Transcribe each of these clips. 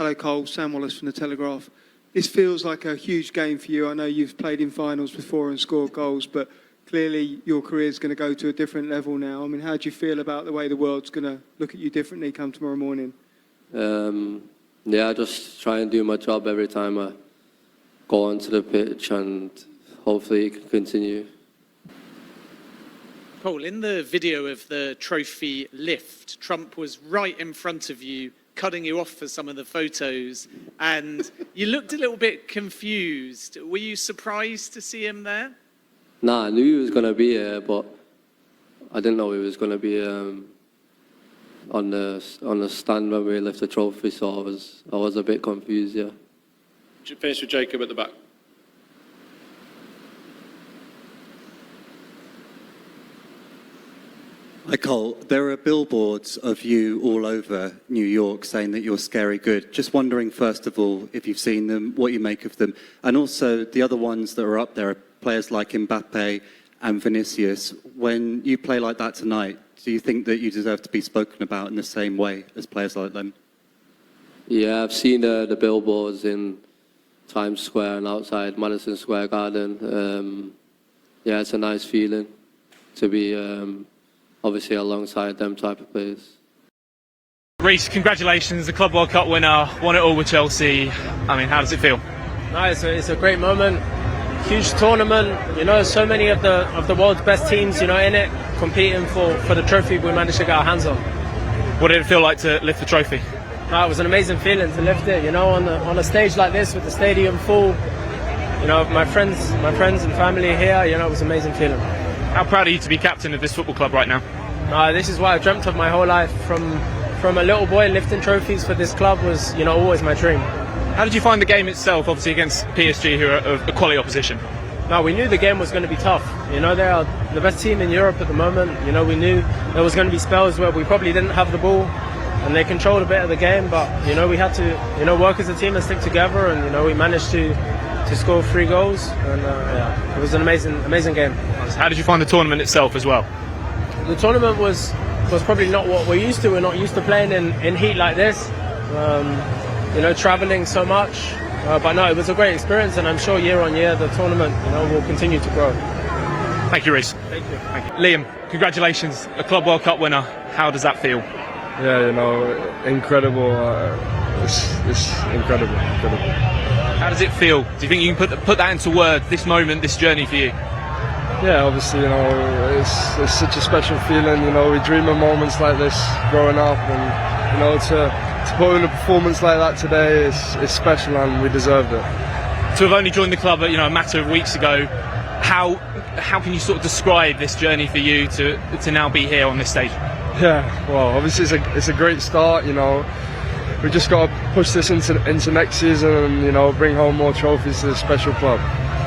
Hello, Cole. Sam Wallace from The Telegraph. This feels like a huge game for you. I know you've played in finals before and scored goals, but clearly your career is going to go to a different level now. I mean, how do you feel about the way the world's going to look at you differently come tomorrow morning? Yeah, just try and do my job every time I go onto the pitch, and hopefully it can continue. Paul, in the video of the trophy lift, Trump was right in front of you, cutting you off for some of the photos, and you looked a little bit confused. Were you surprised to see him there? Nah, I knew he was going to be here, but I didn't know he was going to be on the stand when we lift the trophy, so I was a bit confused, yeah. Finish with Jacob at the back. Hi, Cole. There are billboards of you all over New York saying that you're scary good. Just wondering, first of all, if you've seen them, what you make of them. And also, the other ones that are up there are players like Mbappe and Vinicius. When you play like that tonight, do you think that you deserve to be spoken about in the same way as players like them? Yeah, I've seen the billboards in Times Square and outside Madison Square Garden. Yeah, it's a nice feeling to be obviously alongside them type of players. Reece, congratulations, the Club World Cup winner, won it all with Chelsea. I mean, how does it feel? No, it's a great moment, huge tournament. You know, so many of the world's best teams, you know, in it, competing for the trophy we managed to get our hands on. What did it feel like to lift the trophy? No, it was an amazing feeling to lift it. You know, on a stage like this with the stadium full. You know, my friends and family here. You know, it was an amazing feeling. How proud are you to be captain of this football club right now? This is what I dreamt of my whole life. From a little boy, lifting trophies for this club was, you know, always my dream. How did you find the game itself, obviously against PSG, who are a quality opposition? No, we knew the game was going to be tough. You know, they are the best team in Europe at the moment. You know, we knew there was going to be spells where we probably didn't have the ball, and they controlled a bit of the game. But you know, we had to, you know, work as a team and stick together, and you know, we managed to score 3 goals, and yeah, it was an amazing game. How did you find the tournament itself as well? The tournament was probably not what we're used to. We're not used to playing in heat like this. You know, travelling so much. But no, it was a great experience, and I'm sure year on year the tournament, you know, will continue to grow. Thank you, Reece. Thank you. Liam, congratulations, a Club World Cup winner. How does that feel? Yeah, you know, incredible. It's incredible. How does it feel? Do you think you can put that into words, this moment, this journey for you? Yeah, obviously, you know, it's such a special feeling. You know, we dream of moments like this growing up, and you know, to put in a performance like that today is special, and we deserved it. To have only joined the club, you know, a matter of weeks ago, how can you sort of describe this journey for you to now be here on this stage? Yeah, well, obviously it's a great start. You know, we just got to push this into next season, and you know, bring home more trophies to this special club.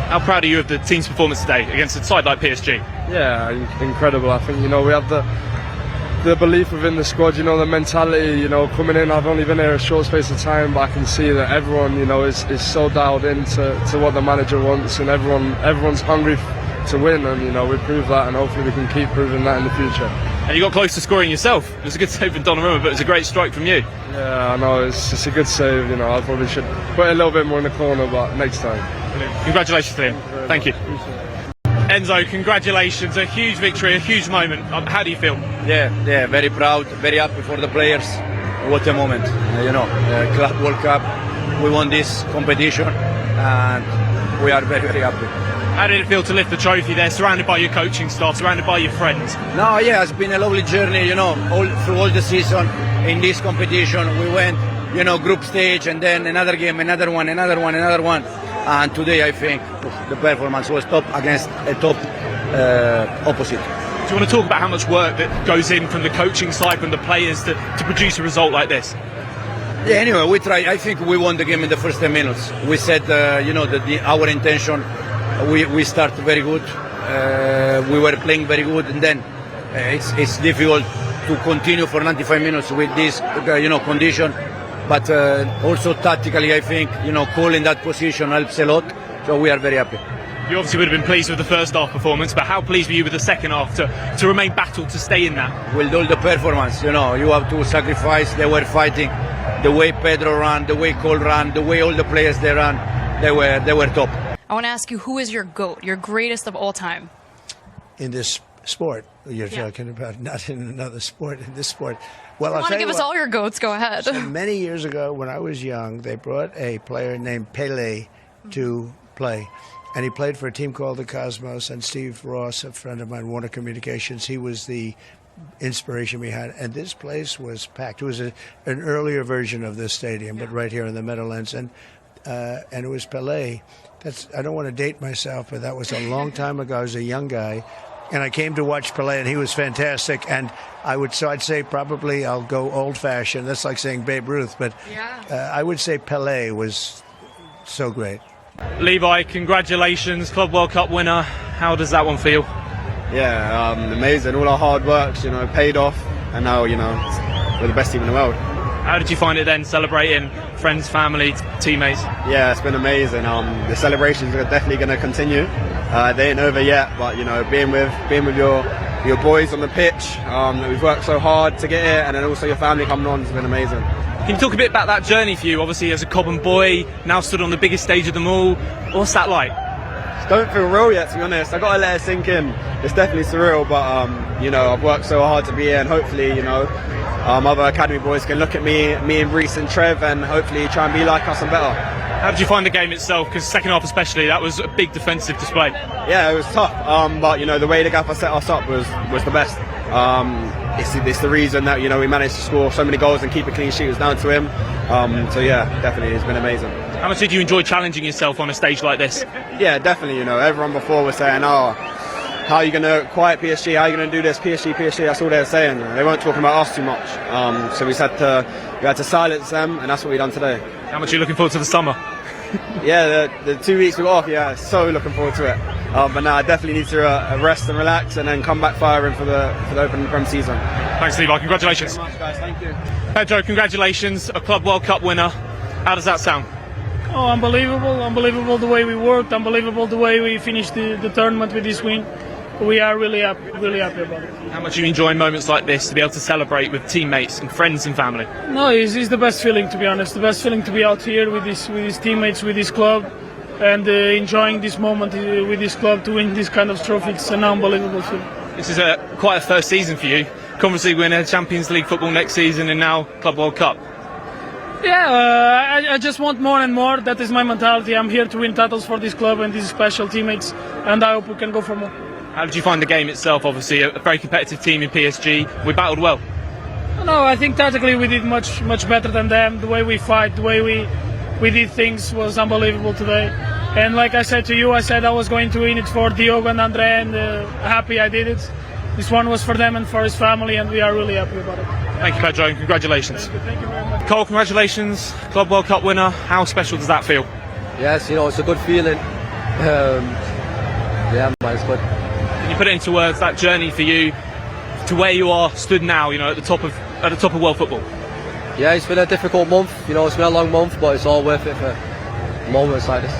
How proud are you of the team's performance today against a side like PSG? Yeah, incredible. I think, you know, we have the belief within the squad, you know, the mentality, you know, coming in. I've only been here a short space of time, but I can see that everyone, you know, is so dialed into what the manager wants, and everyone's hungry to win, and you know, we prove that, and hopefully we can keep proving that in the future. And you got close to scoring yourself. It was a good save from Donnarumma, but it was a great strike from you. Yeah, I know, it's a good save. You know, I probably should put it a little bit more in the corner, but next time. Brilliant. Congratulations to him. Thank you. Enzo, congratulations, a huge victory, a huge moment. How do you feel? Yeah, very proud, very happy for the players. What a moment, you know, Club World Cup, we won this competition, and we are very, very happy. How did it feel to lift the trophy there, surrounded by your coaching staff, surrounded by your friends? No, yeah, it's been a lovely journey, you know, through all the season. In this competition, we went, you know, group stage, and then another game, another one. And today, I think, the performance was top against a top opposite. Do you want to talk about how much work that goes in from the coaching side, from the players, to produce a result like this? Yeah, anyway, we tried. I think we won the game in the first 10 minutes. We said, you know, that our intention, we started very good. We were playing very good, and then it's difficult to continue for 95 minutes with this, you know, condition. But also tactically, I think, you know, calling that position helps a lot. So we are very happy. You obviously would have been pleased with the first half performance, but how pleased were you with the second half to remain battled, to stay in that? With all the performance, you know, you have to sacrifice. They were fighting. the way Pedro ran, the way Cole ran, the way all the players they ran, they were top. I want to ask you, who is your GOAT, your greatest of all time? In this sport, you're Yeah. talking about, not in another sport, in this sport. Well, If you I'll want tell to you give us what, all your GOATs, go ahead. so many years ago, when I was young, they brought a player named Pele to play. And he played for a team called the Cosmos. And Steve Ross, a friend of mine, Warner Communications, he was the inspiration we had. And this place was packed. It was an earlier version of this stadium, but right here in the Meadowlands. And it was Pele. I don't want to date myself, but that was a long time ago. I was a young guy. And I came to watch Pele, and he was fantastic. And I'd say probably I'll go old-fashioned. That's like saying Babe Ruth, but I would say Pele was so great. Levi, congratulations, Club World Cup winner. How does that one feel? Yeah, amazing. All our hard work, paid off, and now, we're the best team in the world. How did you find it then, celebrating friends, family, teammates? Yeah, it's been amazing. The celebrations are definitely going to continue. They ain't over yet, but being with your boys on the pitch, we've worked so hard to get here, and then also your family coming on has been amazing. Can you talk a bit about that journey for you? Obviously, as a Cobham boy, now stood on the biggest stage of them all. What's that like? It don't feel real yet, to be honest. I got to let it sink in. It's definitely surreal, but I've worked so hard to be here, and hopefully, other academy boys can look at me and Reece and Trev, and hopefully try and be like us and better. How did you find the game itself? Because second half especially, that was a big defensive display. Yeah, it was tough, but the way the gaffer set us up was the best. It's the reason that we managed to score so many goals and keep a clean sheet. It was down to him. So yeah, definitely, it's been amazing. How much did you enjoy challenging yourself on a stage like this? Yeah, definitely. Everyone before was saying, "Oh, how are you going to quiet PSG? How are you going to do this? PSG." That's all they were saying. They weren't talking about us too much. So we had to silence them, and that's what we done today. How much are you looking forward to the summer? Yeah, the 2 weeks we got off. Yeah, so looking forward to it. But now I definitely need to rest and relax, and then come back firing for the open Prem season. Thanks, Levi. Congratulations. Thank you very much, guys. Thank you. Pedro, congratulations, a Club World Cup winner. How does that sound? Oh, unbelievable the way we worked, unbelievable the way we finished the tournament with this win. We are really happy about it. How much are you enjoying moments like this to be able to celebrate with teammates and friends and family? No, it's the best feeling, to be honest. The best feeling to be out here with his teammates, with this club, and enjoying this moment with this club to win this kind of trophy. It's an unbelievable feeling. This is quite a first season for you. Conference League winner, Champions League football next season, and now Club World Cup. Yeah, I just want more and more. That is my mentality. I'm here to win titles for this club and these special teammates, and I hope we can go for more. How did you find the game itself? Obviously, a very competitive team in PSG. We battled well. No, I think tactically we did much better than them. The way we fight, the way we did things was unbelievable today. And like I said to you, I said I was going to win it for Diogo and Andre, and happy I did it. This one was for them and for his family, and we are really happy about it. Thank you, Pedro, and congratulations. Thank you very much. Cole, congratulations, Club World Cup winner. How special does that feel? Yes, it's a good feeling. It's good. Can you put it into words, that journey for you to where you are stood now, at the top of world football? Yeah, it's been a difficult month. It's been a long month, but it's all worth it for moments like this.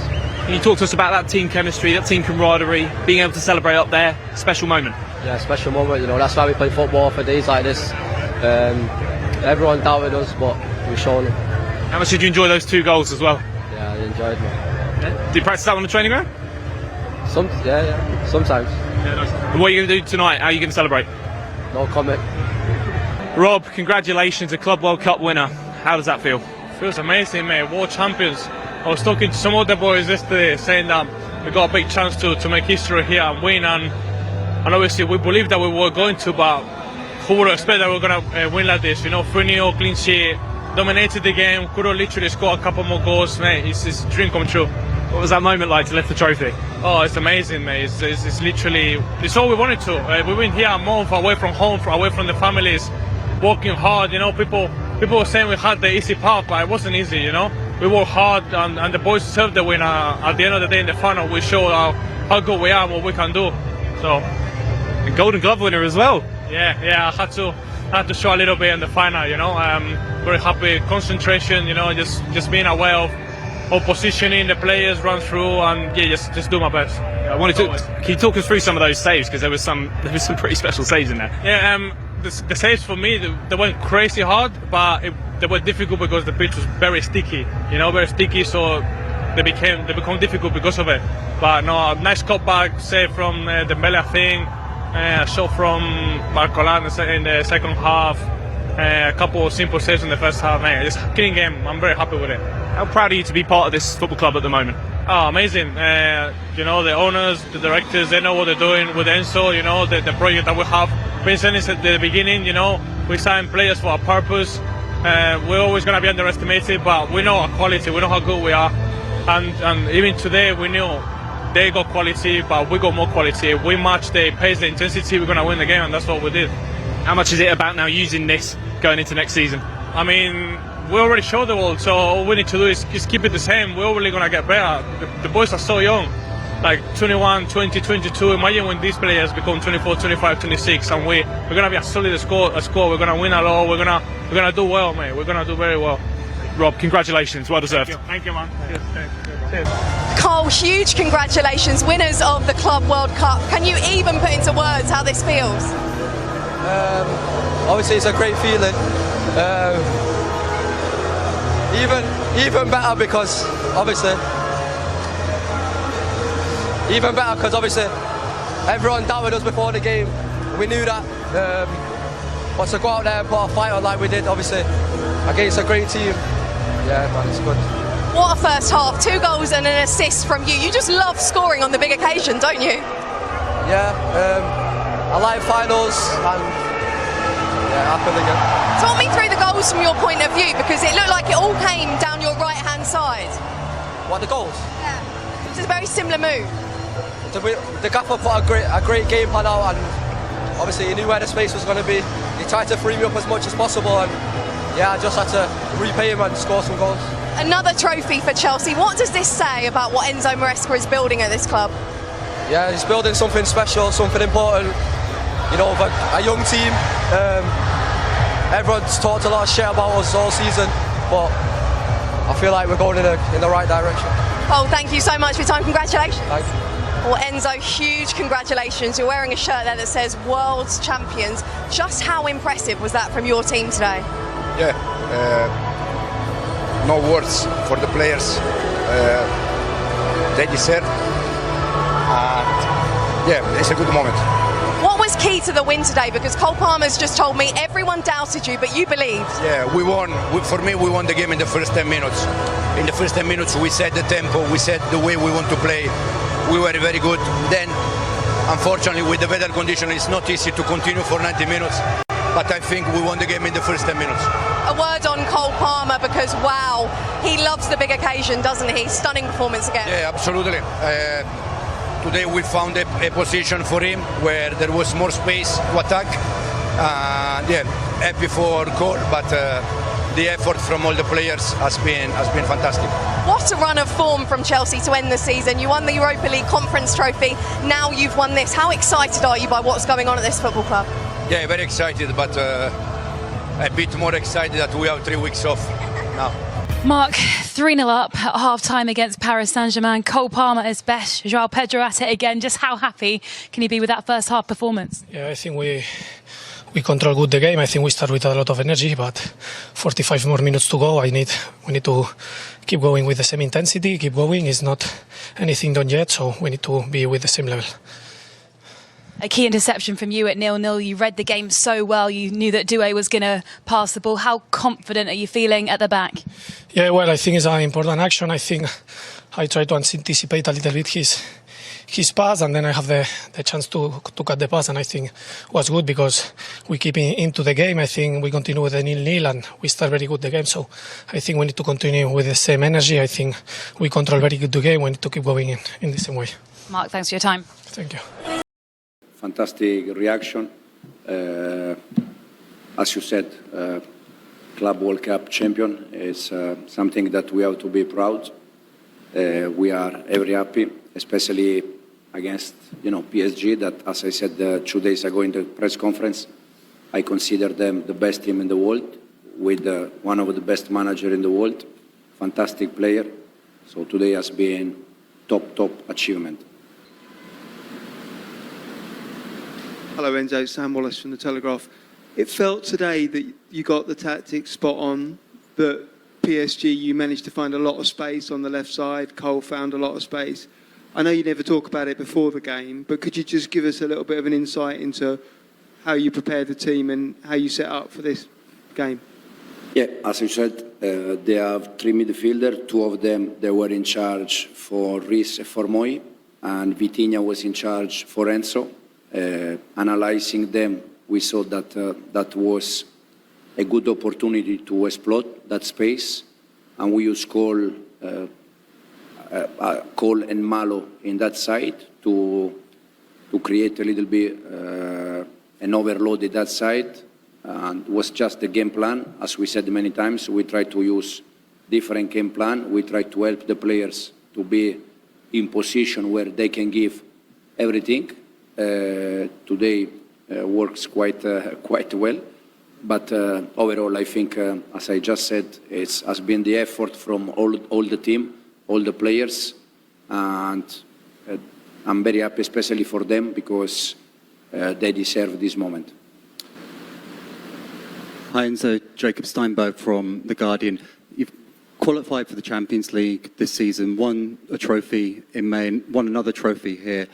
Can you talk to us about that team chemistry, that team camaraderie, being able to celebrate up there, special moment? Yeah, special moment. That's why we play football, for days like this. Everyone doubted us, but we've shown it. How much did you enjoy those 2 goals as well? Yeah, I enjoyed it. Yeah. Did you practice that on the training ground? Yeah, sometimes. Yeah, nice. And what are you going to do tonight? How are you going to celebrate? No comment. Rob, congratulations, a Club World Cup winner. How does that feel? Feels amazing, mate. World champions. I was talking to some of the boys yesterday saying that we got a big chance to make history here and win, and obviously we believe that we were going to, but who would expect that we were going to win like this? 3-0, clean sheet, dominated the game, could have literally scored a couple more goals, mate. It's a dream come true. What was that moment like to lift the trophy? Oh, it's amazing, mate. It's literally, it's all we wanted to. We've been here a month away from home, away from the families, working hard. People were saying we had the easy path, but it wasn't easy. We worked hard, and the boys deserved the win. At the end of the day, in the final, we showed how good we are and what we can do. So, a Golden Glove winner as well. Yeah, I had to show a little bit in the final. Very happy, concentration. Just being aware of positioning the players, run through, and just do my best. I wanted to. Can you talk us through some of those saves, because there was some pretty special saves in there. Yeah, the saves for me, they went crazy hard, but they were difficult because the pitch was very sticky, very sticky, so they become difficult because of it. But no, a nice cutback, save from Dembele, I think, a shot from Barcola in the second half, a couple of simple saves in the first half. Mate, it's a clean game. I'm very happy with it. How proud are you to be part of this football club at the moment? Oh, amazing. The owners, the directors, they know what they're doing with Enzo, the project that we have been saying at the beginning, we sign players for a purpose. We're always going to be underestimated, but we know our quality, we know how good we are. And even today, we knew they got quality, but we got more quality. We match the pace, the intensity, we're going to win the game, and that's what we did. How much is it about now using this going into next season? I mean, we already showed the world, so all we need to do is keep it the same. We're really going to get better. The boys are so young, like 21, 20, 22. Imagine when these players become 24, 25, 26, and we're going to be a solid score. We're going to win a lot. We're going to do well, mate. We're going to do very well. Rob, congratulations. Well deserved. Thank you, man. Cheers. Cole, huge congratulations, winners of the Club World Cup. Can you even put into words how this feels? Obviously, it's a great feeling. Even better because obviously everyone doubted us before the game. We knew that. But to go out there and put a fight on like we did, obviously against a great team, yeah, man, it's good. What a first half, 2 goals and an assist from you. You just love scoring on the big occasion, don't you? Yeah, I like finals and happily good. Talk me through the goals from your point of view, because it looked like it all came down your right-hand side. What, the goals? Yeah, it's a very similar move. The gaffer put a great game plan out, and obviously he knew where the space was going to be. He tried to free me up as much as possible, and yeah, I just had to repay him and score some goals. Another trophy for Chelsea. What does this say about what Enzo Maresca is building at this club? Yeah, he's building something special, something important. With a young team. Everyone's talked a lot of shit about us all season, but I feel like we're going in the right direction. Oh, thank you so much for your time. Congratulations. Thanks. Well, Enzo, huge congratulations. You're wearing a shirt there that says World's Champions. Just how impressive was that from your team today? Yeah, no words for the players. They deserve. Yeah, it's a good moment. What was key to the win today? Because Cole Palmer's just told me everyone doubted you, but you believed. Yeah, we won. For me, we won the game in the first 10 minutes. In the first 10 minutes, we set the tempo, we set the way we want to play. We were very good. Then, unfortunately, with the weather condition, it's not easy to continue for 90 minutes. But I think we won the game in the first 10 minutes. A word on Cole Palmer, because wow, he loves the big occasion, doesn't he? Stunning performance again. Yeah, absolutely. Today we found a position for him where there was more space to attack. Yeah, happy for Cole, but the effort from all the players has been fantastic. What a run of form from Chelsea to end the season. You won the Europa League Conference Trophy, now you've won this. How excited are you by what's going on at this football club? Yeah, very excited, but a bit more excited that we have 3 weeks off now. Mark, 3-0 up at half-time against Paris Saint-Germain. Cole Palmer is best. Joao Pedro at it again. Just how happy can he be with that first half performance? Yeah, I think we control good the game. I think we start with a lot of energy, but 45 more minutes to go. We need to keep going with the same intensity, keep going. It's not anything done yet, so we need to be with the same level. A key interception from you at 0-0. You read the game so well. You knew that Doué was going to pass the ball. How confident are you feeling at the back? Yeah, well, I think it's an important action. I think I try to anticipate a little bit his pass, and then I have the chance to cut the pass, and I think it was good because we keep into the game. I think we continue with the 0-0 and we start very good the game, so I think we need to continue with the same energy. I think we control very good the game. We need to keep going in the same way. Mark, thanks for your time. Thank you. Fantastic reaction. As you said, Club World Cup champion is something that we have to be proud. We are very happy, especially against PSG. That, as I said 2 days ago in the press conference, I consider them the best team in the world, with one of the best managers in the world, fantastic player. So today has been top achievement. Hello Enzo, Sam Wallace from The Telegraph. It felt today that you got the tactics spot on, that PSG, you managed to find a lot of space on the left side. Cole found a lot of space. I know you never talk about it before the game, but could you just give us a little bit of an insight into how you prepared the team and how you set up for this game? Yeah, as you said, they have three midfielders. Two of them, they were in charge for Reece and for Moi, and Vitinha was in charge for Enzo. Analyzing them, we saw that that was a good opportunity to exploit that space, and we used Cole and Malo in that side to create a little bit an overload in that side. And it was just the game plan. As we said many times, we try to use different game plan. We try to help the players to be in position where they can give everything. Today works quite well. But overall, I think, as I just said, it has been the effort from all the team, all the players, and I'm very happy, especially for them, because they deserve this moment. Hi Enzo, Jacob Steinberg from The Guardian. You've qualified for the Champions League this season, won a trophy in May and won another trophy here.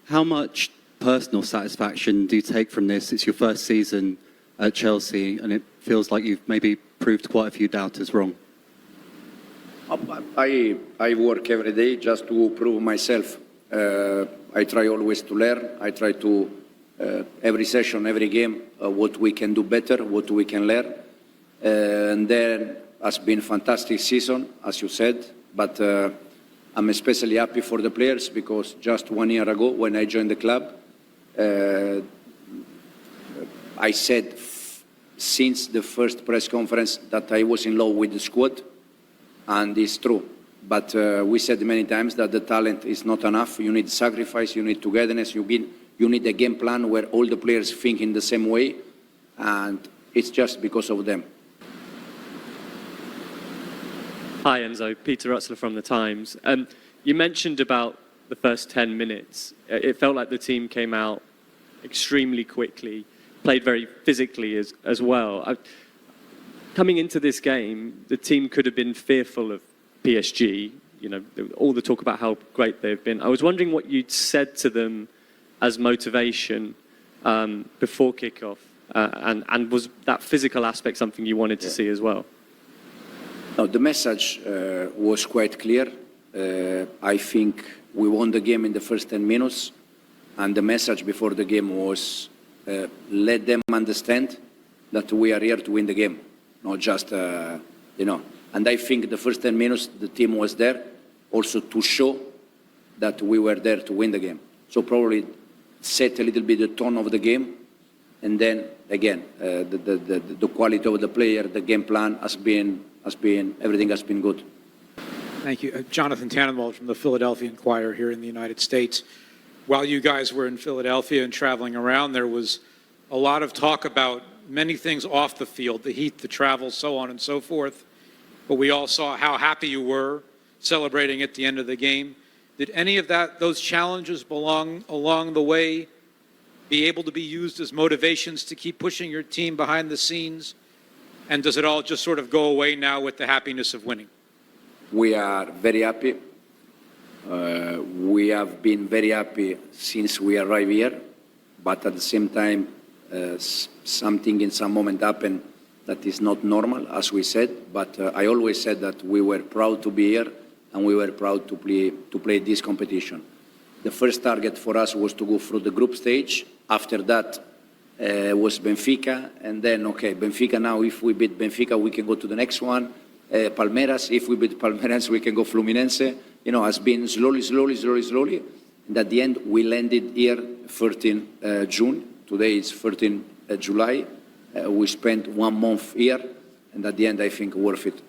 How much personal satisfaction do you take from this? It's your first season at Chelsea and it feels like you've maybe proved quite a few doubters wrong. I work every day just to prove myself. I try always to learn. I try to every session, every game, what we can do better, what we can learn. And then has been a fantastic season, as you said, but I'm especially happy for the players because just 1 year ago when I joined the club, I said since the first press conference that I was in love with the squad, and it's true. But we said many times that the talent is not enough. You need sacrifice, you need togetherness, you need a game plan where all the players think in the same way, and it's just because of them. Hi Enzo, Peter Rutzler from The Times. You mentioned about the first 10 minutes. It felt like the team came out extremely quickly, played very physically as well. Coming into this game, the team could have been fearful of PSG, you know, all the talk about how great they've been. I was wondering what you'd said to them as motivation before kickoff, and was that physical aspect something you wanted to see as well? No, the message was quite clear. I think we won the game in the first 10 minutes, and the message before the game was let them understand that we are here to win the game, not just, you know. And I think the first 10 minutes, the team was there also to show that we were there to win the game. So probably set a little bit the tone of the game. And then, again, the quality of the player, the game plan everything has been good. Thank you. Jonathan Tannenwald from the Philadelphia Inquirer here in the United States. While you guys were in Philadelphia and traveling around, there was a lot of talk about many things off the field, the heat, the travel, so on and so forth. But we all saw how happy you were celebrating at the end of the game. Did any of those challenges along the way be able to be used as motivations to keep pushing your team behind the scenes? And does it all just sort of go away now with the happiness of winning? We are very happy. We have been very happy since we arrived here, but at the same time, something in some moment happened that is not normal, as we said. But I always said that we were proud to be here and we were proud to play this competition. The first target for us was to go through the group stage. After that was Benfica, and then, okay, Benfica now, if we beat Benfica, we can go to the next one. Palmeiras, if we beat Palmeiras, we can go Fluminense. You know, has been slowly. And at the end, we landed here 13 June. Today is 13 July. We spent 1 month here, and at the end, I think worth it.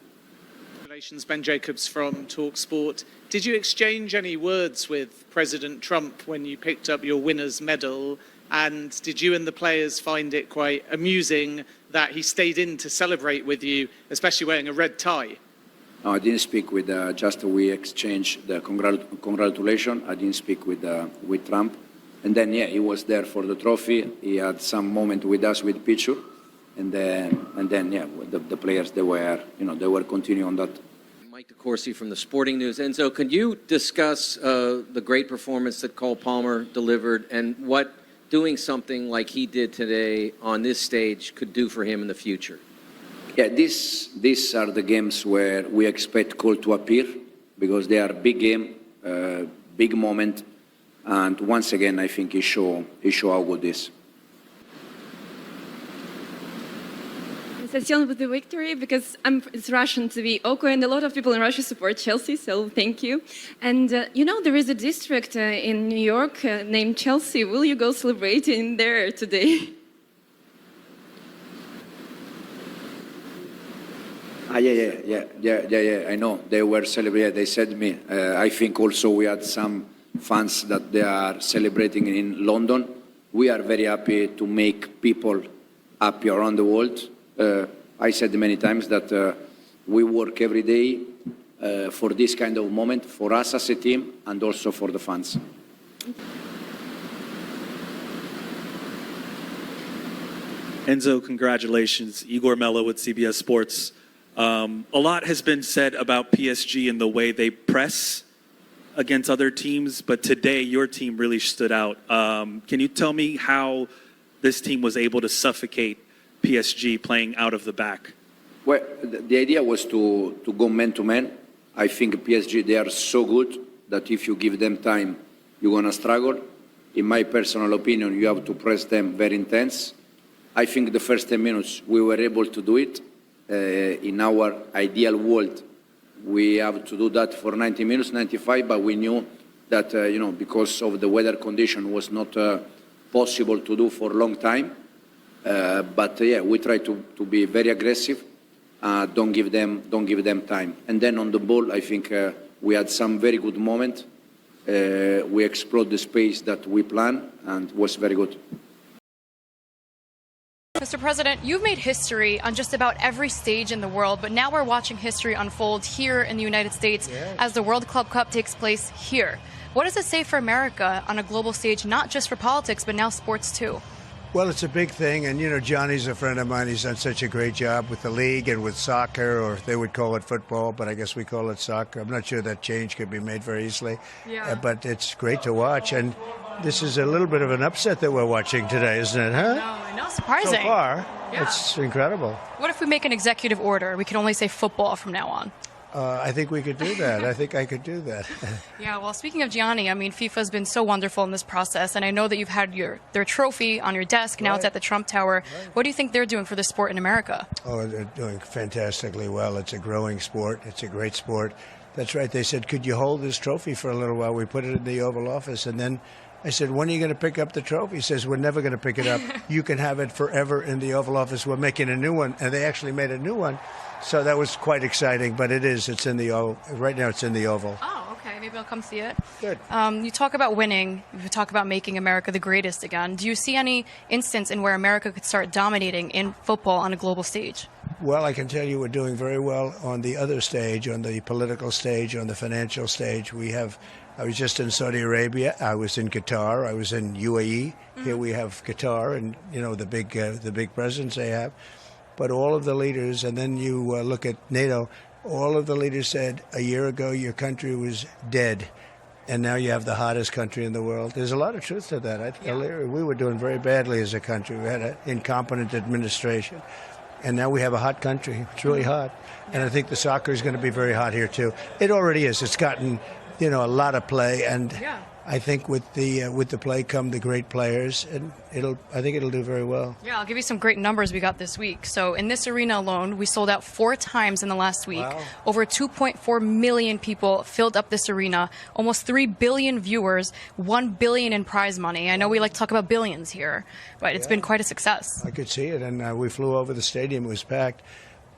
Congratulations, Ben Jacobs from TalkSport. Did you exchange any words with President Trump when you picked up your winner's medal? And did you and the players find it quite amusing that he stayed in to celebrate with you, especially wearing a red tie? No, I didn't speak with, just we exchanged the congratulations. I didn't speak with Trump. And then, yeah, he was there for the trophy. He had some moment with us with picture. and then yeah, the players they were continuing on that. Mike DeCourcy from the Sporting News. Enzo, could you discuss the great performance that Cole Palmer delivered and what doing something like he did today on this stage could do for him in the future? Yeah, these are the games where we expect Cole to appear because they are big game, big moment, and once again I think he show how good he is. Sensation with the victory because it's Russian TV, Oko, and a lot of people in Russia support Chelsea, so thank you. And you know, there is a district in New York named Chelsea. Will you go celebrate in there today? Yeah. I know they were celebrating. They said me. I think also we had some fans that they are celebrating in London. We are very happy to make people happy around the world. I said many times that we work every day for this kind of moment, for us as a team and also for the fans. Enzo, congratulations. Igor Mello with CBS Sports. A lot has been said about PSG and the way they press against other teams, but today your team really stood out. Can you tell me how this team was able to suffocate PSG playing out of the back? Well, the idea was to go man-to-man. I think PSG, they are so good that if you give them time, you're going to struggle. In my personal opinion, you have to press them very intense. I think the first 10 minutes, we were able to do it. In our ideal world, we have to do that for 90 minutes, 95, but we knew that, because of the weather condition was not possible to do for a long time. But we try to be very aggressive. Don't give them time. And then on the ball, I think we had some very good moments. We explored the space that we planned, and was very good. Mr. President, you've made history on just about every stage in the world, but now we're watching history unfold here in the United States as the World Club Cup takes place here. What does it say for America on a global stage, not just for politics, but now sports too? Well, it's a big thing, and Johnny's a friend of mine. He's done such a great job with the league and with soccer, or they would call it football, but I guess we call it soccer. I'm not sure that change could be made very easily, but it's great to watch. And this is a little bit of an upset that we're watching today, isn't it, huh? No, surprising. So far, it's incredible. What if we make an executive order? We can only say football from now on. I think we could do that. I think I could do that. Yeah, well, speaking of Gianni, I mean, FIFA's been so wonderful in this process, and I know that you've had their trophy on your desk. Now it's at the Trump Tower. What do you think they're doing for the sport in America? Oh, they're doing fantastically well. It's a growing sport. It's a great sport. That's right. They said, could you hold this trophy for a little while? We put it in the Oval Office, and then I said, when are you going to pick up the trophy? He says, we're never going to pick it up. You can have it forever in the Oval Office. We're making a new one. And they actually made a new one. So that was quite exciting. But it's in the Oval. Right now it's in the Oval. Oh, okay. Maybe I'll come see it. Good. You talk about winning. You talk about making America the greatest again. Do you see any instance in where America could start dominating in football on a global stage? Well, I can tell you we're doing very well on the other stage, on the political stage, on the financial stage. I was just in Saudi Arabia. I was in Qatar. I was in UAE. Here we have Qatar, and the big presence they have. But all of the leaders, and then you look at NATO. All of the leaders said a year ago your country was dead, and now you have the hottest country in the world. There's a lot of truth to that. We were doing very badly as a country. We had an incompetent administration, and now we have a hot country. It's really hot, and I think the soccer is going to be very hot here too. It already is. It's gotten a lot of play, and I think with the play come the great players, and I think it'll do very well. Yeah, I'll give you some great numbers we got this week. So in this arena alone, we sold out 4 times in the last week. Wow. Over 2.4 million people filled up this arena. Almost 3 billion viewers, 1 billion in prize money. I know we like to talk about billions here, but it's been quite a success. I could see it, and we flew over the stadium. It was packed,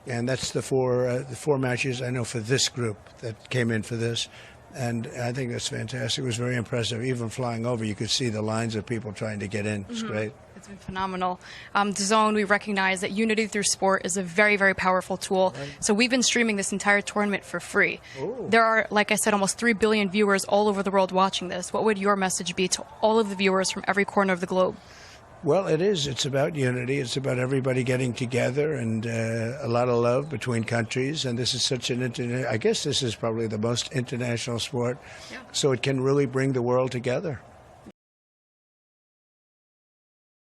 and that's the four matches I know for this group that came in for this. And I think that's fantastic. It was very impressive. Even flying over, you could see the lines of people trying to get in. It's great. It's been phenomenal. DAZN, we recognize that unity through sport is a very, very powerful tool. Right. So we've been streaming this entire tournament for free. Ooh. There are, like I said, almost 3 billion viewers all over the world watching this. What would your message be to all of the viewers from every corner of the globe? Well, it is. It's about unity. It's about everybody getting together and a lot of love between countries. And this is such an I guess this is probably the most international sport. Yeah. So it can really bring the world together.